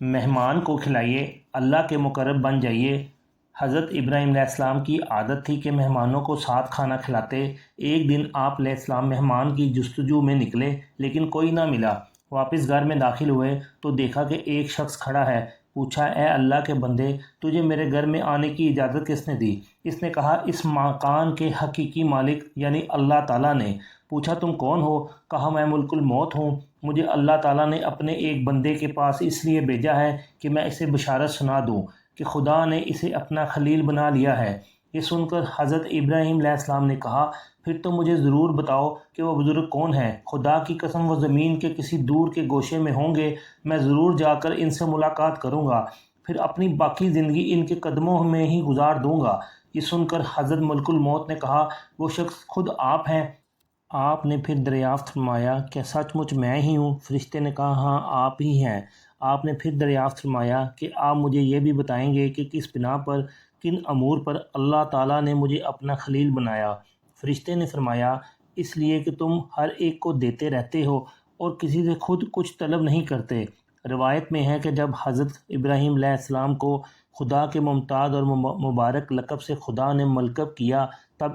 مہمان کو کھلائیے، اللہ کے مقرب بن جائیے۔ حضرت ابراہیم علیہ السلام کی عادت تھی کہ مہمانوں کو ساتھ کھانا کھلاتے۔ ایک دن آپ علیہ السلام مہمان کی جستجو میں نکلے لیکن کوئی نہ ملا۔ واپس گھر میں داخل ہوئے تو دیکھا کہ ایک شخص کھڑا ہے۔ پوچھا، اے اللہ کے بندے، تجھے میرے گھر میں آنے کی اجازت کس نے دی؟ اس نے کہا، اس مکان کے حقیقی مالک یعنی اللہ تعالیٰ نے۔ پوچھا، تم کون ہو؟ کہا، میں ملک الموت ہوں۔ مجھے اللہ تعالیٰ نے اپنے ایک بندے کے پاس اس لیے بھیجا ہے کہ میں اسے بشارت سنا دوں کہ خدا نے اسے اپنا خلیل بنا لیا ہے۔ یہ سن کر حضرت ابراہیم علیہ السلام نے کہا، پھر تو مجھے ضرور بتاؤ کہ وہ بزرگ کون ہے۔ خدا کی قسم، وہ زمین کے کسی دور کے گوشے میں ہوں گے۔ میں ضرور جا کر ان سے ملاقات کروں گا، پھر اپنی باقی زندگی ان کے قدموں میں ہی گزار دوں گا۔ یہ سن کر حضرت ملک الموت نے کہا، وہ شخص خود آپ ہیں؟ آپ نے پھر دریافت فرمایا، کیا سچ مچ میں ہی ہوں؟ فرشتے نے کہا، ہاں آپ ہی ہیں۔ آپ نے پھر دریافت فرمایا کہ آپ مجھے یہ بھی بتائیں گے کہ کس بنا پر، کن امور پر اللہ تعالیٰ نے مجھے اپنا خلیل بنایا؟ فرشتے نے فرمایا، اس لیے کہ تم ہر ایک کو دیتے رہتے ہو اور کسی سے خود کچھ طلب نہیں کرتے۔ روایت میں ہے کہ جب حضرت ابراہیم علیہ السلام کو خدا کے ممتاز اور مبارک لقب سے خدا نے ملقب کیا، تب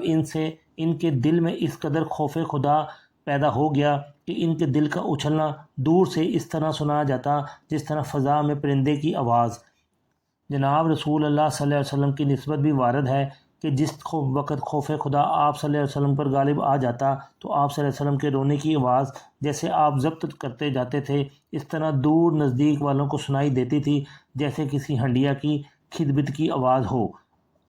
ان کے دل میں اس قدر خوف خدا پیدا ہو گیا کہ ان کے دل کا اچھلنا دور سے اس طرح سنا جاتا جس طرح فضا میں پرندے کی آواز۔ جناب رسول اللہ صلی اللہ علیہ وسلم کی نسبت بھی وارد ہے کہ جس وقت خوف خدا آپ صلی اللہ علیہ وسلم پر غالب آ جاتا تو آپ صلی اللہ علیہ وسلم کے رونے کی آواز جیسے آپ ضبط کرتے جاتے تھے، اس طرح دور نزدیک والوں کو سنائی دیتی تھی جیسے کسی ہنڈیا کی خدمت کی آواز ہو۔